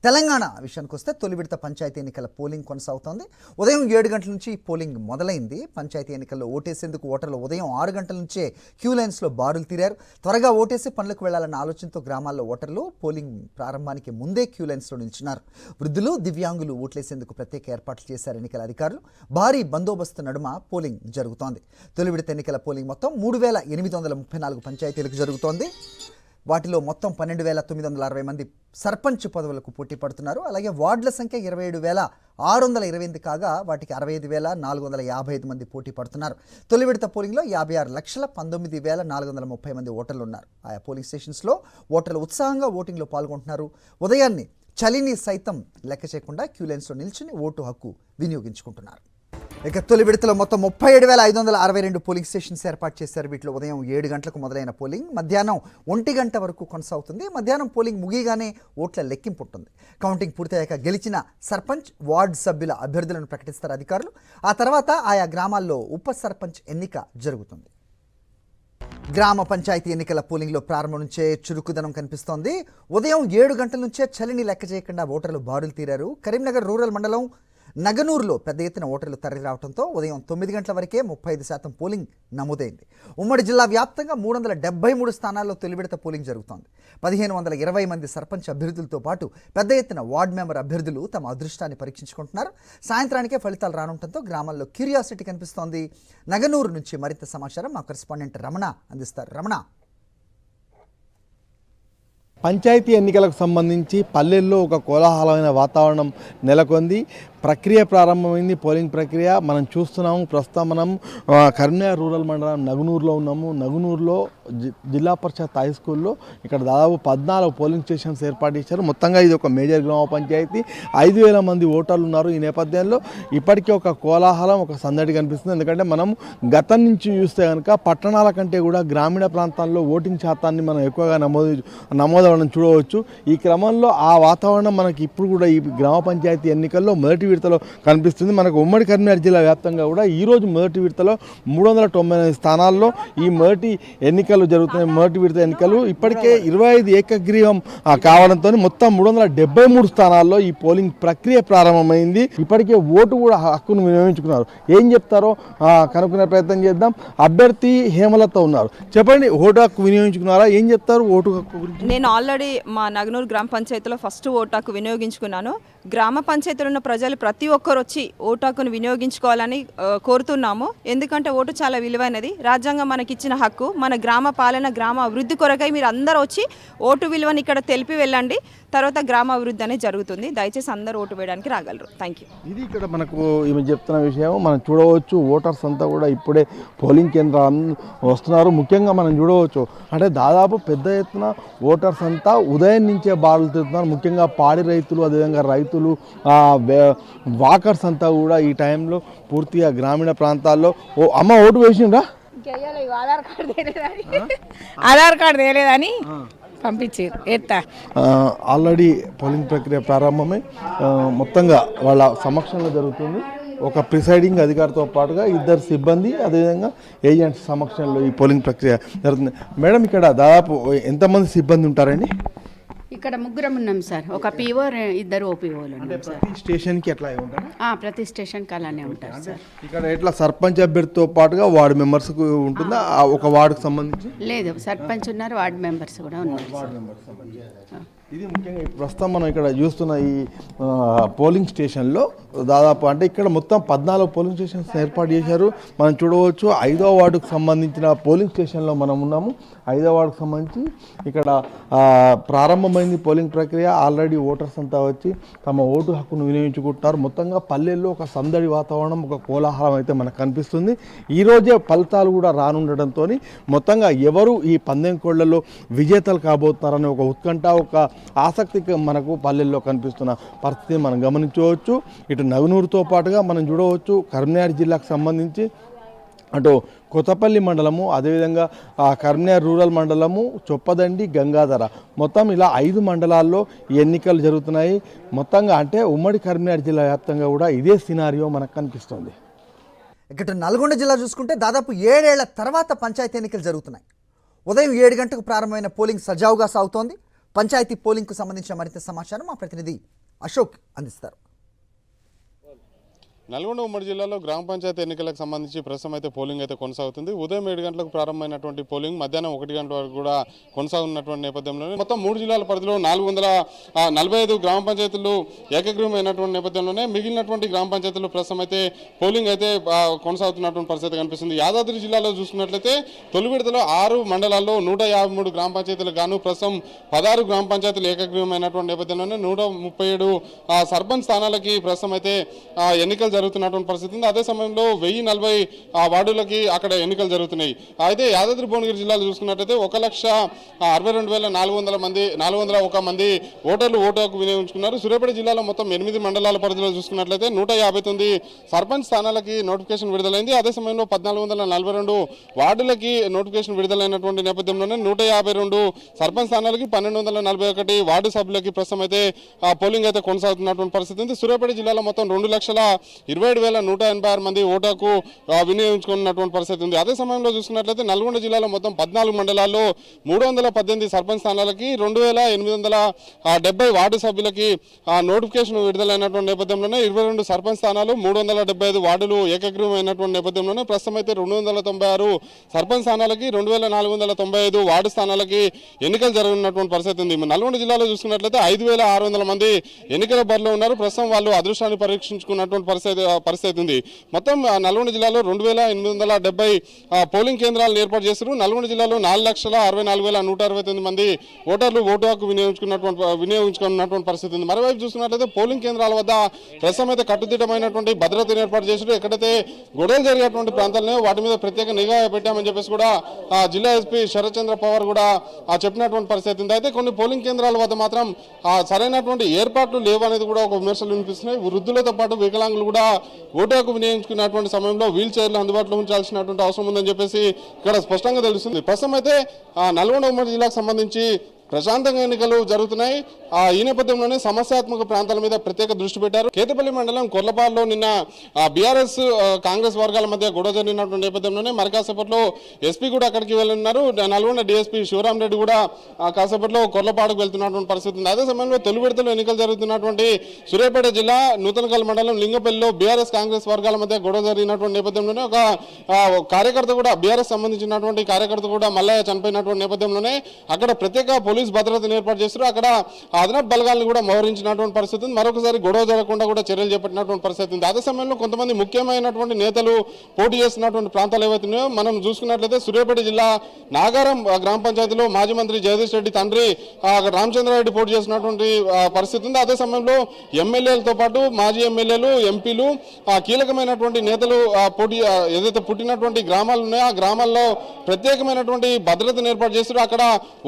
తెలంగాణ విషయానికి వస్తే తొలి విడత పంచాయతీ ఎన్నికల పోలింగ్ కొనసాగుతోంది. ఉదయం 7 గంటల నుంచి పోలింగ్ మొదలైంది. పంచాయతీ ఎన్నికల్లో ఓటేసేందుకు ఓటర్లు ఉదయం 6 గంటల నుంచే క్యూ లైన్స్లో బారులు తీరారు. త్వరగా ఓటేసి పనులకు వెళ్లాలన్న ఆలోచనతో గ్రామాల్లో ఓటర్లు పోలింగ్ ప్రారంభానికి ముందే క్యూ లైన్స్లో నిల్చున్నారు. వృద్ధులు, దివ్యాంగులు ఓట్లేసేందుకు ప్రత్యేక ఏర్పాట్లు చేశారు ఎన్నికల అధికారులు. భారీ బందోబస్తు నడుమ పోలింగ్ జరుగుతోంది. తొలి విడత ఎన్నికల పోలింగ్ మొత్తం 3834 పంచాయతీలకు జరుగుతోంది. వాటిలో మొత్తం 12,960 మంది సర్పంచ్ పదవులకు పోటీ పడుతున్నారు. అలాగే వార్డుల సంఖ్య 27,628 కాగా వాటికి 65,455 మంది పోటీ పడుతున్నారు. తొలి విడత పోలింగ్లో 56,19,430 మంది ఓటర్లు ఉన్నారు. ఆయా పోలింగ్ స్టేషన్స్లో ఓటర్లు ఉత్సాహంగా ఓటింగ్లో పాల్గొంటున్నారు. ఉదయాన్నే చలిని సైతం లెక్క చేయకుండా క్యూ లైన్స్లో నిల్చుని ఓటు హక్కు వినియోగించుకుంటున్నారు. ఇక తొలి విడతలో మొత్తం 37,562 పోలింగ్ స్టేషన్స్ ఏర్పాటు చేశారు. వీటిలో ఉదయం 7 గంటలకు మొదలైన పోలింగ్ మధ్యాహ్నం 1 గంట వరకు కొనసాగుతుంది. మధ్యాహ్నం పోలింగ్ ముగియగానే ఓట్ల లెక్కింపు ఉంటుంది. కౌంటింగ్ పూర్తయ్యాక గెలిచిన సర్పంచ్, వార్డు సభ్యుల అభ్యర్థులను ప్రకటిస్తారు అధికారులు. ఆ తర్వాత ఆయా గ్రామాల్లో ఉప సర్పంచ్ ఎన్నిక జరుగుతుంది. గ్రామ పంచాయతీ ఎన్నికల పోలింగ్లో ప్రారంభం నుంచే చురుకుదనం కనిపిస్తోంది. ఉదయం 7 గంటల నుంచే చలిని లెక్క చేయకుండా ఓటర్లు బారులు తీరారు. కరీంనగర్ రూరల్ మండలం నగనూరులో పెద్ద ఎత్తున ఓటర్లు తరలి రావడంతో ఉదయం 9 గంటల వరకే 35% పోలింగ్ నమోదైంది. ఉమ్మడి జిల్లా వ్యాప్తంగా 373 స్థానాల్లో తొలి విడత పోలింగ్ జరుగుతోంది. 1520 మంది సర్పంచ్ అభ్యర్థులతో పాటు పెద్ద ఎత్తున వార్డు మెంబర్ అభ్యర్థులు తమ అదృష్టాన్ని పరీక్షించుకుంటున్నారు. సాయంత్రానికే ఫలితాలు రానుండటంతో గ్రామాల్లో క్యూరియాసిటీ కనిపిస్తోంది. నగనూరు నుంచి మరింత సమాచారం మా కరెస్పాండెంట్ రమణ అందిస్తారు. రమణ, పంచాయతీ ఎన్నికలకు సంబంధించి పల్లెల్లో ఒక కోలాహలమైన వాతావరణం నెలకొంది. ప్రక్రియ ప్రారంభమైంది. పోలింగ్ ప్రక్రియ మనం చూస్తున్నాము. ప్రస్తుతం మనం కరీంనగర్ రూరల్ మండలం నగునూరులో ఉన్నాము. నగునూరులో జిల్లా పరిషత్ హై స్కూల్లో ఇక్కడ దాదాపు 14 పోలింగ్ స్టేషన్స్ ఏర్పాటు చేశారు. మొత్తంగా ఇది ఒక మేజర్ గ్రామ పంచాయతీ. 5,000 మంది ఓటర్లు ఉన్నారు. ఈ నేపథ్యంలో ఇప్పటికే ఒక కోలాహలం, ఒక సందడి కనిపిస్తుంది. ఎందుకంటే మనం గతం నుంచి చూస్తే కనుక పట్టణాల కంటే కూడా గ్రామీణ ప్రాంతాల్లో ఓటింగ్ శాతాన్ని మనం ఎక్కువగా నమోదవడం చూడవచ్చు. ఈ క్రమంలో ఆ వాతావరణం మనకి ఇప్పుడు కూడా ఈ గ్రామ పంచాయతీ ఎన్నికల్లో మొదటి విడతలో కనిపిస్తుంది. మనకు ఉమ్మడి కరీంనగర్ జిల్లా వ్యాప్తంగా కూడా ఈరోజు మొదటి విడతలో 398 స్థానాల్లో ఈ మొదటి ఎన్నికలు జరుగుతున్నాయి. మొదటి విడత ఎన్నికలు ఇప్పటికే 25 ఏకగ్రీవం కావడంతో మొత్తం 373 స్థానాల్లో ఈ పోలింగ్ ప్రక్రియ ప్రారంభమైంది. ఇప్పటికే ఓటు కూడా హక్కును వినియోగించుకున్నారు. ఏం చెప్తారో కనుక్కునే ప్రయత్నం చేద్దాం. అభ్యర్థి హేమలత ఉన్నారు. చెప్పండి, ఓటు హక్కు వినియోగించుకున్నారా? ఏం చెప్తారు ఓటు హక్కు గురించి? నేను ఆల్రెడీ మా నగనూరు గ్రామ పంచాయతీలో ఫస్ట్ ఓటు హక్కు వినియోగించుకున్నాను. గ్రామ పంచాయతీలో ఉన్న ప్రజలు ప్రతి ఒక్కరు వచ్చి ఓటు హక్కును వినియోగించుకోవాలని కోరుతున్నాము. ఎందుకంటే ఓటు చాలా విలువైనది. రాజ్యాంగం మనకి ఇచ్చిన హక్కు. మన గ్రామ పాలన, గ్రామ అభివృద్ధి కొరకై మీరు అందరూ వచ్చి ఓటు విలువని ఇక్కడ తెలిపి వెళ్ళండి. తర్వాత గ్రామ అభివృద్ధి అనేది జరుగుతుంది. దయచేసి అందరూ ఓటు వేయడానికి రాగలరు. Thank you. ఇది ఇక్కడ మనకు ఈమె చెప్తున్న విషయం మనం చూడవచ్చు. ఓటర్స్ అంతా కూడా ఇప్పుడే పోలింగ్ కేంద్రాలు వస్తున్నారు. ముఖ్యంగా మనం చూడవచ్చు అంటే దాదాపు పెద్ద ఎత్తున ఓటర్స్ అంతా ఉదయం నుంచే బారులు తీరుతున్నారు. ముఖ్యంగా పాడి రైతులు, అదేవిధంగా రైతులు, వాకర్స్ అంతా కూడా ఈ టైంలో పూర్తిగా గ్రామీణ ప్రాంతాల్లో అమ్మ ఓటు వేసిండ్రా? ఆధార్ కార్డు తేలేదని పంపించారు. ఆల్రెడీ పోలింగ్ ప్రక్రియ ప్రారంభమై మొత్తంగా వాళ్ళ సమక్షంలో జరుగుతుంది. ఒక ప్రిసైడింగ్ అధికారితో పాటుగా 2 సిబ్బంది, అదేవిధంగా ఏజెంట్స్ సమక్షంలో ఈ పోలింగ్ ప్రక్రియ జరుగుతుంది. మేడం, ఇక్కడ దాదాపు ఎంతమంది సిబ్బంది ఉంటారండి? ఇక్కడ 3 ఉన్నాం సార్. ఒక పీఓ, 2 ఓపీఓలు ఉన్నాం సార్. ప్రతి స్టేషన్కి ఎట్లా ఉంటారు? ప్రతి స్టేషన్కి అలానే ఉంటారు సార్. ఇక్కడ ఎట్లా సర్పంచ్ అభ్యర్థితో పాటుగా వార్డు మెంబర్స్కు ఉంటుందా? ఒక వార్డుకు సంబంధించి లేదు, సర్పంచ్ ఉన్నారు, వార్డు మెంబర్స్ కూడా ఉన్నారు. ఇది ముఖ్యంగా ప్రస్తుతం మనం ఇక్కడ చూస్తున్న ఈ పోలింగ్ స్టేషన్లో దాదాపు అంటే ఇక్కడ మొత్తం 14 పోలింగ్ స్టేషన్స్ ఏర్పాటు చేశారు. మనం చూడవచ్చు 5వ వార్డుకు సంబంధించిన పోలింగ్ స్టేషన్లో మనం ఉన్నాము. 5వ వార్డుకు సంబంధించి ఇక్కడ ప్రారంభమైంది పోలింగ్ ప్రక్రియ. ఆల్రెడీ ఓటర్స్ అంతా వచ్చి తమ ఓటు హక్కును వినియోగించుకుంటున్నారు. మొత్తంగా పల్లెల్లో ఒక సందడి వాతావరణం, ఒక కోలాహలం అయితే మనకు కనిపిస్తుంది. ఈరోజే ఫలితాలు కూడా రానుండడంతో మొత్తంగా ఎవరు ఈ పందెం కోళ్లలో విజేతలు కాబోతున్నారనే ఒక ఉత్కంఠ, ఒక ఆసక్తి మనకు పల్లెల్లో కనిపిస్తున్న పరిస్థితి మనం గమనించవచ్చు. ఇటు నగనూరుతో పాటుగా మనం చూడవచ్చు కరీంనగర్ జిల్లాకు సంబంధించి అటు కొత్తపల్లి మండలము, అదేవిధంగా కరీంనగర్ రూరల్ మండలము, చొప్పదండి, గంగాధర, మొత్తం ఇలా 5 మండలాల్లో ఎన్నికలు జరుగుతున్నాయి. మొత్తంగా అంటే ఉమ్మడి కరీంనగర్ జిల్లా వ్యాప్తంగా కూడా ఇదే సినారియో మనకు కనిపిస్తుంది. ఇక్కడ నల్గొండ జిల్లా చూసుకుంటే దాదాపు 7 ఏళ్ల తర్వాత పంచాయతీ ఎన్నికలు జరుగుతున్నాయి. ఉదయం 7 గంటలకు ప్రారంభమైన పోలింగ్ సజావుగా సాగుతోంది. పంచాయతీ పోలింగ్కు సంబంధించిన మరింత సమాచారం మా ప్రతినిధి అశోక్ అందిస్తారు. నల్గొండ ఉమ్మడి జిల్లాలో గ్రామ పంచాయతీ ఎన్నికలకు సంబంధించి ప్రస్తుతం అయితే పోలింగ్ అయితే కొనసాగుతుంది. ఉదయం 7 గంటలకు ప్రారంభమైనటువంటి పోలింగ్ మధ్యాహ్నం 1 గంట వరకు కూడా కొనసాగుతున్నటువంటి నేపథ్యంలో మొత్తం 3 జిల్లాల పరిధిలో 445 గ్రామ పంచాయతీలు ఏకగ్రీవమైనటువంటి నేపథ్యంలోనే మిగిలినటువంటి గ్రామ పంచాయతీలు ప్రస్తుతం అయితే పోలింగ్ అయితే కొనసాగుతున్నటువంటి పరిస్థితి కనిపిస్తుంది. యాదాద్రి జిల్లాలో చూసుకున్నట్లయితే తొలి విడతలో 6 మండలాల్లో 153 గ్రామ పంచాయతీలకు గాను ప్రస్తుతం 16 గ్రామ పంచాయతీలు ఏకగ్రీవమైనటువంటి నేపథ్యంలోనే 137 సర్పంచ్ స్థానాలకి ప్రస్తుతం అయితే ఎన్నికలు జరుగుతున్నటువంటి పరిస్థితి ఉంది. అదే సమయంలో 1040 వార్డులకి అక్కడ ఎన్నికలు జరుగుతున్నాయి. అయితే యాదాద్రి భువనగిరి జిల్లాలో చూసుకున్నట్లయితే 1,62,401 మంది ఓటర్లు ఓటు హక్కు వినియోగించుకున్నారు. సూర్యాపేట జిల్లాలో మొత్తం 8 మండలాల పరిధిలో చూసుకున్నట్లయితే 159 సర్పంచ్ స్థానాలకి నోటిఫికేషన్ విడుదలైంది. అదే సమయంలో 1,442 వార్డులకి నోటిఫికేషన్ విడుదలైనటువంటి నేపథ్యంలోనే 152 సర్పంచ్ స్థానాలకి 1,241 వార్డు సభ్యులకి ప్రస్తుతం అయితే పోలింగ్ అయితే కొనసాగుతున్నటువంటి పరిస్థితి ఉంది. సూర్యాపేట జిల్లాలో మొత్తం 2,27,186 మంది ఓటుకు వినియోగించుకున్నటువంటి పరిస్థితి ఉంది. అదే సమయంలో చూసుకున్నట్లయితే నల్గొండ జిల్లాలో మొత్తం 14 మండలాల్లో 318 సర్పంచ్ స్థానాలకి 2,870 వార్డు సభ్యులకి నోటిఫికేషన్ విడుదలైనటువంటి నేపథ్యంలోనే 22 సర్పంచ్ స్థానాలు 375 వార్డులు ఏకగ్రీవమైనటువంటి నేపథ్యంలోనే ప్రస్తుతం అయితే 296 సర్పంచ్ స్థానాలకి 2,495 వార్డు స్థానాలకి ఎన్నికలు జరగనున్నటువంటి పరిస్థితి ఉంది. నల్గొండ జిల్లాలో చూసుకున్నట్లయితే 5,600 మంది ఎన్నికల బరిలో ఉన్నారు. ప్రస్తుతం వాళ్ళు అదృష్టాన్ని పరీక్షించుకున్నటువంటి పరిస్థితి ఉంది. మొత్తం నల్గొండ జిల్లాలో 2,870 పోలింగ్ కేంద్రాలను ఏర్పాటు చేశారు. నల్గొండ జిల్లాలో 4,64,169 మంది ఓటర్లు ఓటు హక్కు వినియోగించుకున్నటువంటి పరిస్థితి ఉంది. మరోవైపు చూసుకున్నట్లయితే పోలింగ్ కేంద్రాల వద్ద ప్రస్తుతం అయితే కట్టుదిట్టమైనటువంటి భద్రతను ఏర్పాటు చేశారు. ఎక్కడైతే గొడవలు జరిగేటువంటి ప్రాంతాలనే వాటి మీద ప్రత్యేక నిఘా పెట్టామని చెప్పేసి కూడా జిల్లా ఎస్పీ శరత్ చంద్ర పవార్ కూడా చెప్పినటువంటి పరిస్థితి ఉంది. అయితే కొన్ని పోలింగ్ కేంద్రాల వద్ద మాత్రం సరైనటువంటి ఏర్పాట్లు లేవు అనేది కూడా ఒక విమర్శలు వినిపిస్తున్నాయి. వృద్ధులతో పాటు వికలాంగులు కూడా ఓటు హక్కు వినియోగించుకున్నటువంటి సమయంలో వీల్ చైర్లు అందుబాటులో ఉంచాల్సినటువంటి అవసరం ఉందని చెప్పేసి ఇక్కడ స్పష్టంగా తెలుస్తుంది. ప్రస్తుతం అయితే నల్గొండ ఉమ్మడి జిల్లాకు సంబంధించి ప్రశాంతంగా ఎన్నికలు జరుగుతున్నాయి. ఈ నేపథ్యంలోనే సమస్యాత్మక ప్రాంతాల మీద ప్రత్యేక దృష్టి పెట్టారు. కేతపల్లి మండలం కొర్లపాడులో నిన్న బీఆర్ఎస్ కాంగ్రెస్ వర్గాల మధ్య గొడవ జరిగినటువంటి నేపథ్యంలోనే మరి కాసేపట్లో ఎస్పీ కూడా అక్కడికి వెళ్ళున్నారు. నల్గొండ డీఎస్పీ శివరాం రెడ్డి కూడా కాసేపట్లో కొర్లపాడుకు వెళ్తున్నటువంటి పరిస్థితి ఉంది. అదే సమయంలో తొలి విడతలో ఎన్నికలు జరుగుతున్నటువంటి సూర్యాపేట జిల్లా నూతనకల్ మండలం లింగపల్లిలో బీఆర్ఎస్ కాంగ్రెస్ వర్గాల మధ్య గొడవ జరిగినటువంటి నేపథ్యంలోనే ఒక కార్యకర్త కూడా బీఆర్ఎస్ సంబంధించినటువంటి కార్యకర్త కూడా మల్లయ్య చనిపోయినటువంటి నేపథ్యంలోనే అక్కడ ప్రత్యేక పోలీస్ భద్రతను ఏర్పాటు చేస్తారు. అక్కడ అదనపు బలగాలను కూడా మోహరించినటువంటి పరిస్థితి ఉంది. మరొకసారి గొడవ జరగకుండా కూడా చర్యలు చేపట్టినటువంటి పరిస్థితి ఉంది. అదే సమయంలో కొంతమంది ముఖ్యమైనటువంటి నేతలు పోటీ చేస్తున్నటువంటి ప్రాంతాలు ఏవైతున్నాయో మనం చూసుకున్నట్లయితే సూర్యాపేట జిల్లా నాగారం గ్రామ పంచాయతీలో మాజీ మంత్రి జగదీష్ రెడ్డి తండ్రి రామచంద్రారెడ్డి పోటీ చేసినటువంటి పరిస్థితి ఉంది. అదే సమయంలో ఎమ్మెల్యేలతో పాటు మాజీ ఎమ్మెల్యేలు, ఎంపీలు, కీలకమైనటువంటి నేతలు పోటీ ఏదైతే పుట్టినటువంటి గ్రామాలు ఉన్నాయో ఆ గ్రామాల్లో ప్రత్యేకమైనటువంటి భద్రతను ఏర్పాటు చేస్తారు. అక్కడ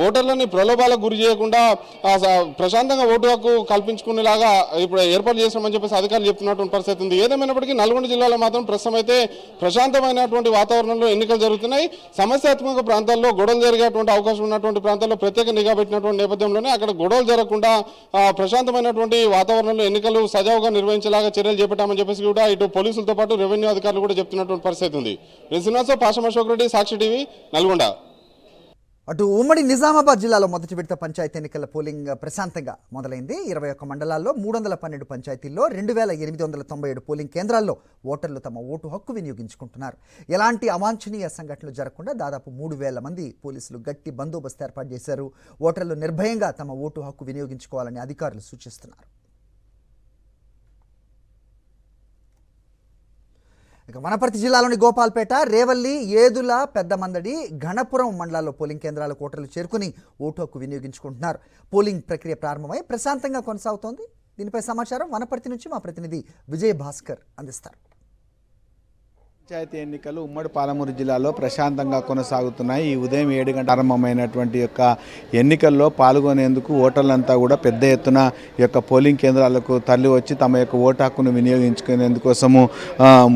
ఓటర్లని ప్రలోభాలకు గురి చేయకుండా ప్రశాంతంగా ఓటు హక్కు కల్పించుకునేలాగా ఇప్పుడు ఏర్పాటు చేస్తామని చెప్పేసి అధికారులు చెప్తున్నటువంటి పరిస్థితి ఉంది. ఏదేమైనప్పటికీ నల్గొండ జిల్లాలో మాత్రం ప్రస్తుతం అయితే ప్రశాంతమైనటువంటి వాతావరణంలో ఎన్నికలు జరుగుతున్నాయి. సమస్యాత్మక ప్రాంతాల్లో గొడవలు జరిగేటువంటి అవకాశం ఉన్నటువంటి ప్రాంతాల్లో ప్రత్యేక నిఘా పెట్టినటువంటి నేపథ్యంలోనే అక్కడ గొడవలు జరగకుండా ప్రశాంతమైనటువంటి వాతావరణంలో ఎన్నికలు సజావుగా నిర్వహించేలాగా చర్యలు చేపట్టామని చెప్పేసి కూడా ఇటు పోలీసులతో పాటు రెవెన్యూ అధికారులు కూడా చెప్తున్నటువంటి పరిస్థితి ఉంది. శ్రీనివాసరావు, పాషం అశోక్ రెడ్డి, సాక్షి టీవీ, నల్గొండ. అటు ఉమ్మడి నిజామాబాద్ జిల్లాలో మొదటి విడత పంచాయతీ ఎన్నికల పోలింగ్ ప్రశాంతంగా మొదలైంది. 21 మండలాల్లో 312 పంచాయతీల్లో 2,897 పోలింగ్ కేంద్రాల్లో ఓటర్లు తమ ఓటు హక్కు వినియోగించుకుంటున్నారు. ఎలాంటి అవాంఛనీయ సంఘటనలు జరగకుండా దాదాపు 3,000 మంది పోలీసులు గట్టి బందోబస్తు ఏర్పాటు చేశారు. ఓటర్లు నిర్భయంగా తమ ఓటు హక్కు వినియోగించుకోవాలని అధికారులు సూచిస్తున్నారు. ఇక వనపర్తి జిల్లాలోని గోపాల్పేట, రేవల్లి, ఏదుల, పెద్దమందడి, ఘనపురం మండలాల్లో పోలింగ్ కేంద్రాలకు ఓటర్లు చేరుకుని ఓటు హక్కు వినియోగించుకుంటున్నారు. పోలింగ్ ప్రక్రియ ప్రారంభమై ప్రశాంతంగా కొనసాగుతోంది. దీనిపై సమాచారం వనపర్తి నుంచి మా ప్రతినిధి విజయ్ భాస్కర్ అందిస్తారు. పంచాయతీ ఎన్నికలు ఉమ్మడి పాలమూరు జిల్లాలో ప్రశాంతంగా కొనసాగుతున్నాయి. ఈ ఉదయం 7 గంటల ప్రారంభమైనటువంటి యొక్క ఎన్నికల్లో పాల్గొనేందుకు ఓటర్లంతా కూడా పెద్ద ఎత్తున ఈ యొక్క పోలింగ్ కేంద్రాలకు తరలి వచ్చి తమ యొక్క ఓటు హక్కును వినియోగించుకునేందుకోసము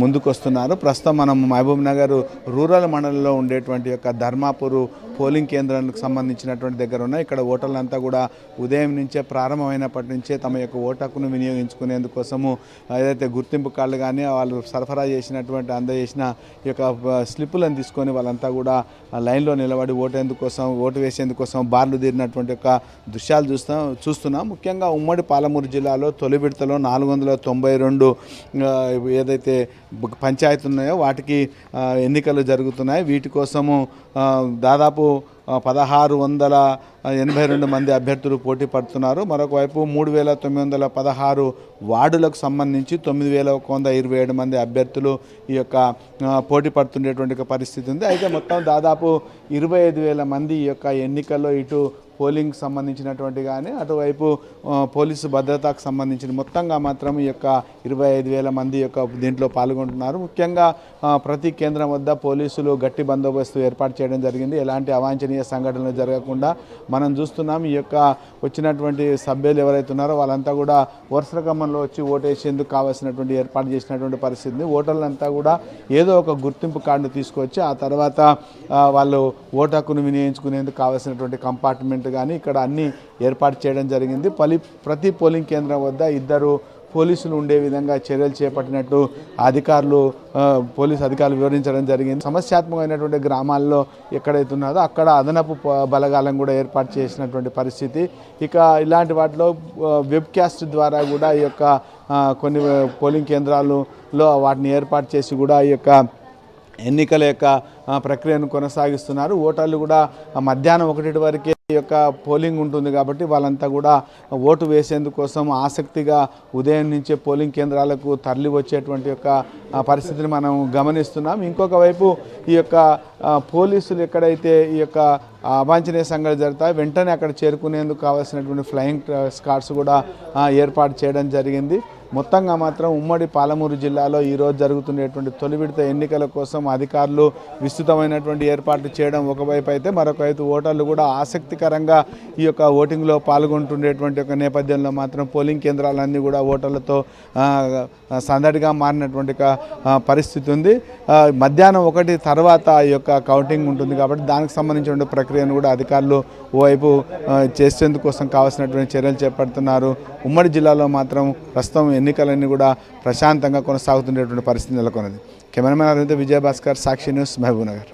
ముందుకు వస్తున్నారు. ప్రస్తుతం మనం మహబూబ్ నగర్ రూరల్ మండలంలో ఉండేటువంటి యొక్క ధర్మాపూర్ పోలింగ్ కేంద్రానికి సంబంధించినటువంటి దగ్గర ఉన్నాయి. ఇక్కడ ఓటర్లంతా కూడా ఉదయం నుంచే ప్రారంభమైనప్పటి నుంచే తమ యొక్క ఓటు హక్కును వినియోగించుకునేందుకోసము ఏదైతే గుర్తింపు కార్డులు కానీ వాళ్ళు సరఫరా చేసినటువంటి అందజేసిన చేసిన ఈ యొక్క స్లిప్పులను తీసుకొని వాళ్ళంతా కూడా లైన్లో నిలబడి ఓటు వేసేందుకోసం బార్లు తీరినటువంటి యొక్క దృశ్యాలు చూస్తున్నాం. ముఖ్యంగా ఉమ్మడి పాలమూరు జిల్లాలో తొలి విడతలో 492 ఏదైతే పంచాయతీలు ఉన్నాయో వాటికి ఎన్నికలు జరుగుతున్నాయి. వీటి కోసము దాదాపు 1682 మంది అభ్యర్థులు పోటీ పడుతున్నారు. మరొకవైపు 3916 వార్డులకు సంబంధించి 9127 మంది అభ్యర్థులు ఈ యొక్క పోటీ పడుతుండేటువంటి పరిస్థితి ఉంది. అయితే మొత్తం దాదాపు 25,000 మంది ఈ యొక్క ఎన్నికల్లో ఇటు పోలింగ్కి సంబంధించినటువంటి కానీ అటువైపు పోలీసు భద్రతకు సంబంధించిన మొత్తంగా మాత్రం ఈ యొక్క 25,000 మంది యొక్క దీంట్లో పాల్గొంటున్నారు. ముఖ్యంగా ప్రతి కేంద్రం వద్ద పోలీసులు గట్టి బందోబస్తు ఏర్పాటు చేయడం జరిగింది. ఎలాంటి అవాంఛనీయ సంఘటనలు జరగకుండా మనం చూస్తున్నాం. ఈ యొక్క వచ్చినటువంటి సభ్యులు ఎవరైతే ఉన్నారో వాళ్ళంతా కూడా వరుస క్రమంలో వచ్చి ఓటేసేందుకు కావాల్సినటువంటి ఏర్పాటు చేసినటువంటి పరిస్థితి. ఓటర్లంతా కూడా ఏదో ఒక గుర్తింపు కార్డు తీసుకొచ్చి ఆ తర్వాత వాళ్ళు ఓటు హక్కును వినియోగించుకునేందుకు కావాల్సినటువంటి కంపార్ట్మెంట్ కానీ ఇక్కడ అన్ని ఏర్పాటు చేయడం జరిగింది. ప్రతి పోలింగ్ కేంద్రం వద్ద 2 పోలీసులు ఉండే విధంగా చర్యలు చేపట్టినట్టు పోలీసు అధికారులు వివరించడం జరిగింది. సమస్యాత్మకమైనటువంటి గ్రామాల్లో ఎక్కడైతే ఉన్నదో అక్కడ అదనపు బలగాలను కూడా ఏర్పాటు చేసినటువంటి పరిస్థితి. ఇక ఇలాంటి వాటిలో వెబ్కాస్ట్ ద్వారా కూడా ఈ యొక్క కొన్ని పోలింగ్ కేంద్రాలలో వాటిని ఏర్పాటు చేసి కూడా ఈ యొక్క ఎన్నికల యొక్క ప్రక్రియను కొనసాగిస్తున్నారు. ఓటర్లు కూడా మధ్యాహ్నం 1 వరకే ఈ యొక్క పోలింగ్ ఉంటుంది కాబట్టి వాళ్ళంతా కూడా ఓటు వేసేందుకోసం ఆసక్తిగా ఉదయం నుంచే పోలింగ్ కేంద్రాలకు తరలి వచ్చేటువంటి యొక్క పరిస్థితిని మనం గమనిస్తున్నాం. ఇంకొక వైపు ఈ యొక్క పోలీసులు ఎక్కడైతే ఈ యొక్క అవాంఛనీయ సంఘటనలు జరుగుతాయి వెంటనే అక్కడ చేరుకునేందుకు కావాల్సినటువంటి ఫ్లయింగ్ స్క్వాడ్స్ కూడా ఏర్పాటు చేయడం జరిగింది. మొత్తంగా మాత్రం ఉమ్మడి పాలమూరు జిల్లాలో ఈరోజు జరుగుతున్నటువంటి తొలి విడత ఎన్నికల కోసం అధికారులు విస్తృతమైనటువంటి ఏర్పాట్లు చేయడం ఒకవైపు అయితే మరొకవైపు ఓటర్లు కూడా ఆసక్తికరంగా ఈ యొక్క ఓటింగ్లో పాల్గొంటుండేటువంటి ఒక నేపథ్యంలో మాత్రం పోలింగ్ కేంద్రాలన్నీ కూడా ఓటర్లతో సందడిగా మారినటువంటి పరిస్థితి ఉంది. మధ్యాహ్నం 1 తర్వాత ఈ యొక్క కౌంటింగ్ ఉంటుంది కాబట్టి దానికి సంబంధించిన ప్రక్రియను కూడా అధికారులు ఓవైపు చేసేందుకోసం కావాల్సినటువంటి చర్యలు చేపడుతున్నారు. ఉమ్మడి జిల్లాలో మాత్రం ప్రస్తుతం ఎన్నికలన్నీ కూడా ప్రశాంతంగా కొనసాగుతుండేటువంటి పరిస్థితి నెలకొన్నది. కెమెరామెన్ అరవింద్, విజయభాస్కర్, సాక్షి న్యూస్, మహబూబ్నగర్.